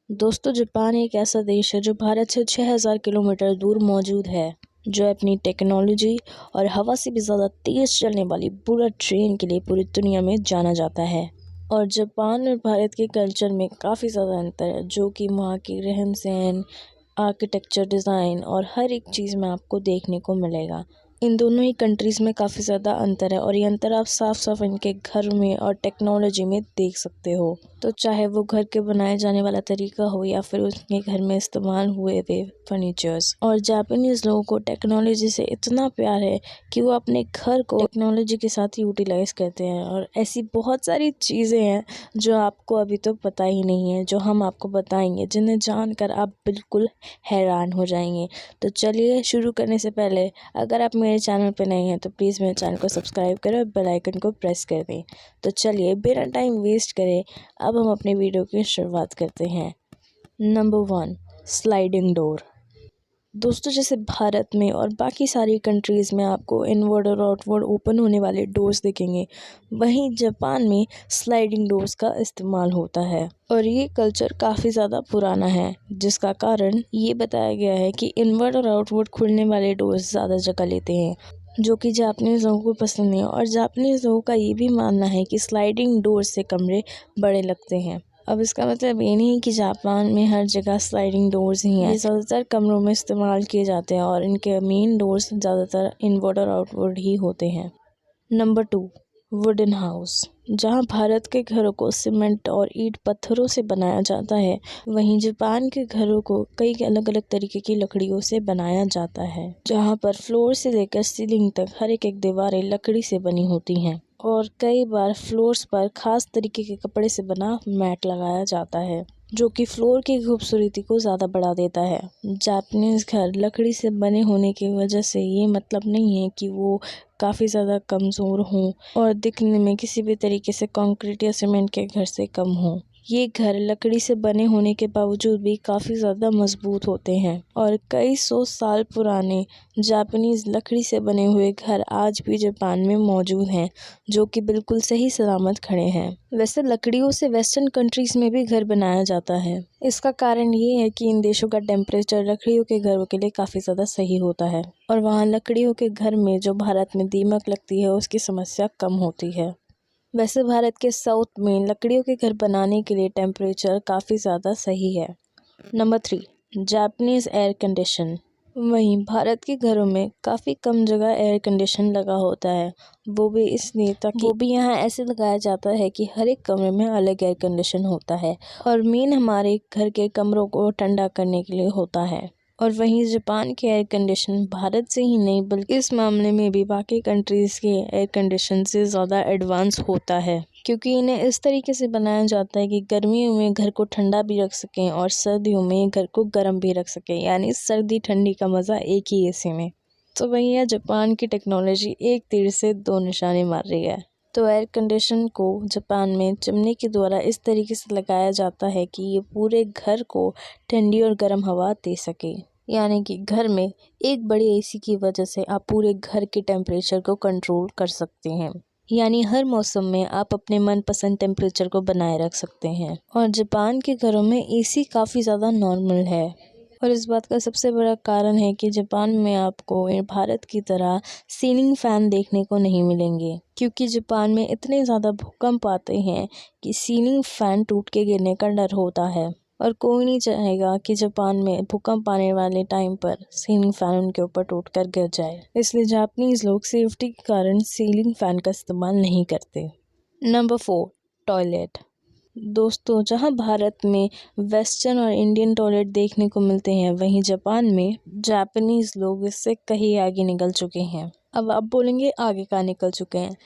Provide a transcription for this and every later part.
दोस्तों, जापान एक ऐसा देश है जो भारत से 6000 किलोमीटर दूर मौजूद है, जो अपनी टेक्नोलॉजी और हवा से भी ज़्यादा तेज़ चलने वाली बुलेट ट्रेन के लिए पूरी दुनिया में जाना जाता है। और जापान और भारत के कल्चर में काफ़ी ज़्यादा अंतर है, जो कि वहाँ की रहन सहन, आर्किटेक्चर, डिज़ाइन और हर एक चीज़ में आपको देखने को मिलेगा। इन दोनों ही कंट्रीज़ में काफ़ी ज़्यादा अंतर है और ये अंतर आप साफ साफ इनके घर में और टेक्नोलॉजी में देख सकते हो। तो चाहे वो घर के बनाए जाने वाला तरीका हो या फिर उसके घर में इस्तेमाल हुए हुए फर्नीचर्स। और जापानीज़ लोगों को टेक्नोलॉजी से इतना प्यार है कि वो अपने घर को टेक्नोलॉजी के साथ यूटिलाइज़ करते हैं। और ऐसी बहुत सारी चीज़ें हैं जो आपको अभी तो पता ही नहीं है, जो हम आपको बताएंगे, जिन्हें जानकर आप बिल्कुल हैरान हो जाएंगे। तो चलिए शुरू करने से पहले अगर आप मेरे चैनल पर नए हैं तो प्लीज़ मेरे चैनल को सब्सक्राइब करें और बेल आइकन को प्रेस कर दें। तो चलिए बिना टाइम वेस्ट करे अब हम अपने वीडियो की शुरुआत करते हैं। Number 1, sliding door. दोस्तों, जैसे भारत में और बाकी सारी कंट्रीज़ में आपको इनवर्ड और आउटवर्ड ओपन होने वाले डोर्स दिखेंगे, वहीं जापान में स्लाइडिंग डोर्स का इस्तेमाल होता है। और ये कल्चर काफ़ी ज़्यादा पुराना है, जिसका कारण ये बताया गया है कि इनवर्ड और आउटवर्ड खुलने वाले डोर्स ज़्यादा जगह लेते हैं, जो कि जापानीज़ लोगों को पसंद नहीं है। और जापानीज़ लोगों का ये भी मानना है कि स्लाइडिंग डोर से कमरे बड़े लगते हैं। अब इसका मतलब ये नहीं कि जापान में हर जगह स्लाइडिंग डोर्स ही हैं। ये ज़्यादातर कमरों में इस्तेमाल किए जाते हैं और इनके मेन डोर्स ज़्यादातर इनवर्ड और आउटवर्ड ही होते हैं। Number 2, wooden house. जहाँ भारत के घरों को सीमेंट और ईंट पत्थरों से बनाया जाता है, वहीं जापान के घरों को कई अलग अलग तरीके की लकड़ियों से बनाया जाता है, जहाँ पर फ्लोर से लेकर सीलिंग तक हर एक दीवारें लकड़ी से बनी होती हैं। और कई बार फ्लोर्स पर खास तरीके के कपड़े से बना मैट लगाया जाता है, जो कि फ्लोर की खूबसूरती को ज़्यादा बढ़ा देता है। जापानीज़ घर लकड़ी से बने होने की वजह से ये मतलब नहीं है कि वो काफ़ी ज़्यादा कमज़ोर हों और दिखने में किसी भी तरीके से कंक्रीट या सीमेंट के घर से कम हों। ये घर लकड़ी से बने होने के बावजूद भी काफ़ी ज़्यादा मजबूत होते हैं और कई 100 साल पुराने जापानीज़ लकड़ी से बने हुए घर आज भी जापान में मौजूद हैं, जो कि बिल्कुल सही सलामत खड़े हैं। वैसे लकड़ियों से वेस्टर्न कंट्रीज़ में भी घर बनाया जाता है। इसका कारण ये है कि इन देशों का टेम्परेचर लकड़ियों के घरों के लिए काफ़ी ज़्यादा सही होता है और वहाँ लकड़ियों के घर में जो भारत में दीमक लगती है उसकी समस्या कम होती है। वैसे भारत के साउथ में लकड़ियों के घर बनाने के लिए टेम्परेचर काफ़ी ज़्यादा सही है। Number 3, Japanese air condition. वहीं भारत के घरों में काफ़ी कम जगह एयर कंडीशन लगा होता है, वो भी इसलिए ताकि वो भी यहाँ ऐसे लगाया जाता है कि हर एक कमरे में अलग एयर कंडीशन होता है और मेन हमारे घर के कमरों को ठंडा करने के लिए होता है। और वहीं जापान के एयर कंडीशन भारत से ही नहीं बल्कि इस मामले में भी बाकी कंट्रीज़ के एयर कंडीशन से ज़्यादा एडवांस होता है, क्योंकि इन्हें इस तरीके से बनाया जाता है कि गर्मियों में घर को ठंडा भी रख सकें और सर्दियों में घर को गर्म भी रख सकें, यानी सर्दी ठंडी का मज़ा एक ही एसी में। तो भैया जापान की टेक्नोलॉजी एक तीर से दो निशाने मार रही है। तो एयर कंडीशन को जापान में चिमनी के द्वारा इस तरीके से लगाया जाता है कि ये पूरे घर को ठंडी और गर्म हवा दे सके, यानी कि घर में एक बड़ी एसी की वजह से आप पूरे घर के टेम्परेचर को कंट्रोल कर सकते हैं, यानी हर मौसम में आप अपने मनपसंद टेम्परेचर को बनाए रख सकते हैं। और जापान के घरों में एसी काफ़ी ज़्यादा नॉर्मल है और इस बात का सबसे बड़ा कारण है कि जापान में आपको भारत की तरह सीलिंग फ़ैन देखने को नहीं मिलेंगे, क्योंकि जापान में इतने ज़्यादा भूकंप आते हैं कि सीलिंग फ़ैन टूट के गिरने का डर होता है और कोई नहीं चाहेगा कि जापान में भूकंप आने वाले टाइम पर सीलिंग फ़ैन उनके ऊपर टूटकर गिर जाए। इसलिए जापानीज़ लोग सेफ्टी के कारण सीलिंग फ़ैन का इस्तेमाल नहीं करते। Number 4, toilet. दोस्तों, जहां भारत में वेस्टर्न और इंडियन टॉयलेट देखने को मिलते हैं, वहीं जापान में जापानीज़ लोग इससे कहीं आगे निकल चुके हैं। अब आप बोलेंगे आगे कहाँ निकल चुके हैं।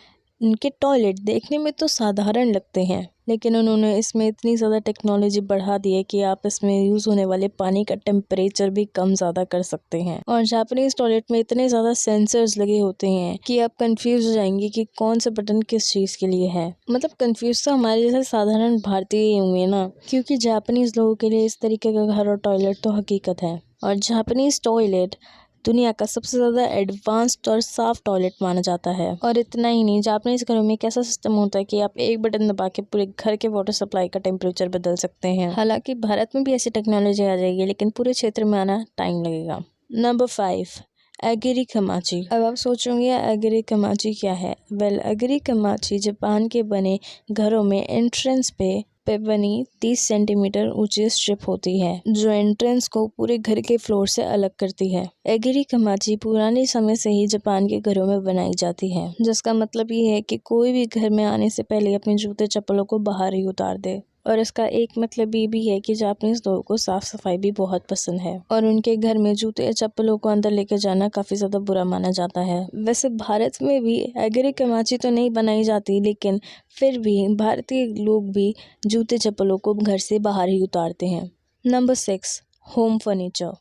इनके टॉयलेट देखने में तो साधारण लगते हैं, लेकिन उन्होंने इसमें इतनी ज़्यादा टेक्नोलॉजी बढ़ा दी है कि आप इसमें यूज़ होने वाले पानी का टेम्परेचर भी कम ज़्यादा कर सकते हैं। और जापानीज़ टॉयलेट में इतने ज़्यादा सेंसर्स लगे होते हैं कि आप कंफ्यूज हो जाएंगे कि कौन सा बटन किस चीज़ के लिए है। मतलब कंफ्यूज तो हमारे जैसे साधारण भारतीय ही हुए ना, क्योंकि जापानीज़ लोगों के लिए इस तरीके का घर और टॉयलेट तो हकीकत है। और जापानीज़ टॉयलेट दुनिया का सबसे ज़्यादा एडवांस्ड और साफ टॉयलेट माना जाता है। और इतना ही नहीं, जापानीज़ घरों में एक ऐसा सिस्टम होता है कि आप एक बटन दबा के पूरे घर के वाटर सप्लाई का टेम्परेचर बदल सकते हैं। हालांकि भारत में भी ऐसी टेक्नोलॉजी आ जाएगी, लेकिन पूरे क्षेत्र में आना टाइम लगेगा। नंबर 5, एगिरी कमाची। अब आप सोचोगे एगिरी कमाची क्या है? वेल, एगिरी कमाची जापान के बने घरों में एंट्रेंस पे बनी 30 सेंटीमीटर ऊंची स्ट्रिप होती है, जो एंट्रेंस को पूरे घर के फ्लोर से अलग करती है। एगिरी कमाची पुराने समय से ही जापान के घरों में बनाई जाती है, जिसका मतलब ये है कि कोई भी घर में आने से पहले अपने जूते चप्पलों को बाहर ही उतार दे। और इसका एक मतलब ये भी है कि जापानीज लोगों को साफ सफाई भी बहुत पसंद है और उनके घर में जूते या चप्पलों को अंदर लेकर जाना काफ़ी ज़्यादा बुरा माना जाता है। वैसे भारत में भी एगिरी कमाची तो नहीं बनाई जाती, लेकिन फिर भी भारतीय लोग भी जूते चप्पलों को घर से बाहर ही उतारते हैं। Number 6, home furniture.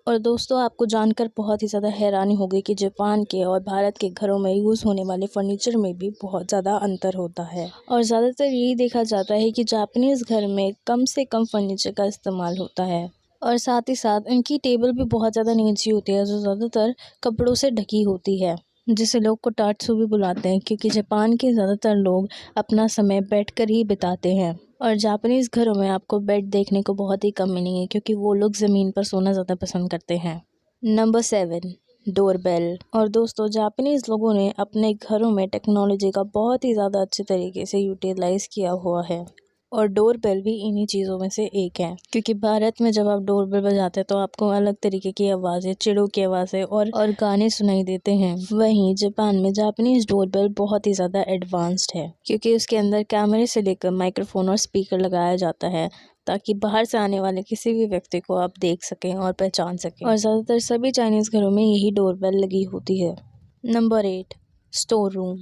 और दोस्तों, आपको जानकर बहुत ही ज़्यादा हैरानी होगी कि जापान के और भारत के घरों में यूज़ होने वाले फर्नीचर में भी बहुत ज़्यादा अंतर होता है। और ज़्यादातर यही देखा जाता है कि जापानीज़ घर में कम से कम फर्नीचर का इस्तेमाल होता है और साथ ही साथ उनकी टेबल भी बहुत ज़्यादा नीची होती है, जो ज़्यादातर कपड़ों से ढकी होती है, जिसे लोग कोटात्सु भी बुलाते हैं, क्योंकि जापान के ज़्यादातर लोग अपना समय बैठकर ही बिताते हैं। और जापानीज़ घरों में आपको बेड देखने को बहुत ही कम मिलेंगे, क्योंकि वो लोग ज़मीन पर सोना ज़्यादा पसंद करते हैं। Number 7, doorbell. और दोस्तों, जापानीज़ लोगों ने अपने घरों में टेक्नोलॉजी का बहुत ही ज़्यादा अच्छे तरीके से यूटिलाइज़ किया हुआ है और डोरबेल भी इन्हीं चीज़ों में से एक है, क्योंकि भारत में जब आप डोरबेल बजाते हैं तो आपको अलग तरीके की आवाज़ें, चिड़ों की आवाज़ें और गाने सुनाई देते हैं। वहीं जापान में जापानीज़ डोरबेल बहुत ही ज़्यादा एडवांस्ड है, क्योंकि उसके अंदर कैमरे से लेकर माइक्रोफोन और स्पीकर लगाया जाता है, ताकि बाहर से आने वाले किसी भी व्यक्ति को आप देख सकें और पहचान सकें। और ज़्यादातर सभी चाइनीज़ घरों में यही डोरबेल लगी होती है। Number 8, store room.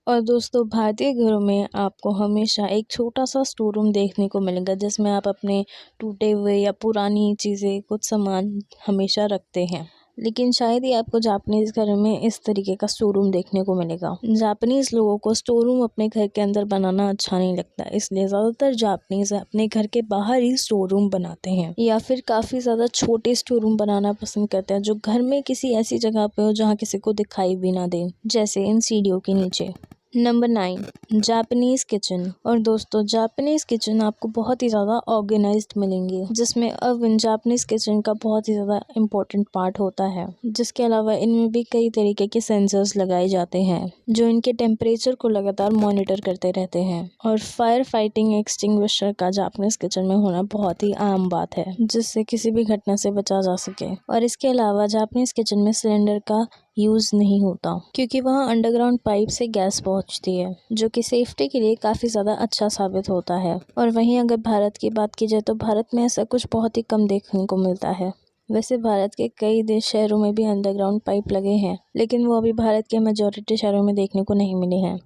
और दोस्तों, भारतीय घरों में आपको हमेशा एक छोटा सा स्टोर रूम देखने को मिलेगा, जिसमें आप अपने टूटे हुए या पुरानी चीज़ें, कुछ सामान हमेशा रखते हैं। लेकिन शायद ही आपको जापानीज़ घरों में इस तरीके का स्टोर रूम देखने को मिलेगा। जापानीज़ लोगों को स्टोर रूम अपने घर के अंदर बनाना अच्छा नहीं लगता, इसलिए ज़्यादातर जापानीज़ अपने घर के बाहर ही स्टोर रूम बनाते हैं या फिर काफ़ी ज़्यादा छोटे स्टोर रूम बनाना पसंद करते हैं, जो घर में किसी ऐसी जगह पे हो जहाँ किसी को दिखाई भी ना दे, जैसे इन सीढ़ियों के नीचे। Number 9, Japanese kitchen. और दोस्तों, जापानीज़ किचन आपको बहुत ही ज़्यादा ऑर्गेनाइज्ड मिलेंगे, जिसमें ओवन जापानीज़ किचन का बहुत ही ज़्यादा इम्पोर्टेंट पार्ट होता है। जिसके अलावा इनमें भी कई तरीके के सेंसर्स लगाए जाते हैं, जो इनके टेम्परेचर को लगातार मॉनिटर करते रहते हैं। और फायर फाइटिंग एक्सटिंग्विशर का जापानीज़ किचन में होना बहुत ही आम बात है, जिससे किसी भी घटना से बचा जा सके। और इसके अलावा जापानीज़ किचन में सिलेंडर का यूज़ नहीं होता, क्योंकि वहाँ अंडरग्राउंड पाइप से गैस पहुँचती है, जो कि सेफ्टी के लिए काफ़ी ज़्यादा अच्छा साबित होता है। और वहीं अगर भारत की बात की जाए तो भारत में ऐसा कुछ बहुत ही कम देखने को मिलता है। वैसे भारत के कई शहरों में भी अंडरग्राउंड पाइप लगे हैं, लेकिन वो अभी भारत के मेजॉरिटी शहरों में देखने को नहीं मिले हैं।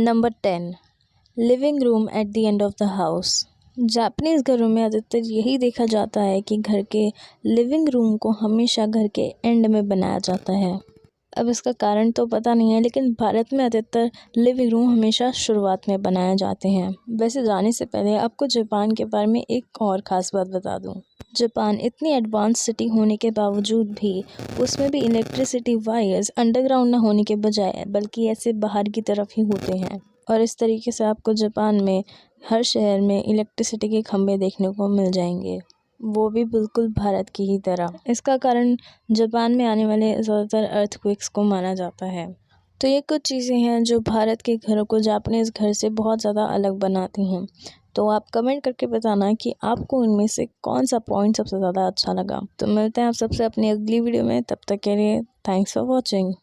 Number 10, living room at the end of the house. Japanese घरों में अधिकतर यही देखा जाता है कि घर के लिविंग रूम को हमेशा घर के एंड में बनाया जाता है। अब इसका कारण तो पता नहीं है, लेकिन भारत में अधिकतर लिविंग रूम हमेशा शुरुआत में बनाए जाते हैं। वैसे जाने से पहले आपको जापान के बारे में एक और ख़ास बात बता दूं। जापान इतनी एडवांस सिटी होने के बावजूद भी उसमें भी इलेक्ट्रिसिटी वायर्स अंडरग्राउंड न होने के बजाय बल्कि ऐसे बाहर की तरफ ही होते हैं। और इस तरीके से आपको जापान में हर शहर में इलेक्ट्रिसिटी के खंभे देखने को मिल जाएंगे, वो भी बिल्कुल भारत की ही तरह। इसका कारण जापान में आने वाले ज़्यादातर अर्थक्वेक्स को माना जाता है। तो ये कुछ चीज़ें हैं जो भारत के घरों को जापानीज़ घर से बहुत ज़्यादा अलग बनाती हैं। तो आप कमेंट करके बताना कि आपको इनमें से कौन सा पॉइंट सबसे ज़्यादा अच्छा लगा। तो मिलते हैं आप सबसे अपनी अगली वीडियो में, तब तक के लिए थैंक्स फॉर वॉचिंग।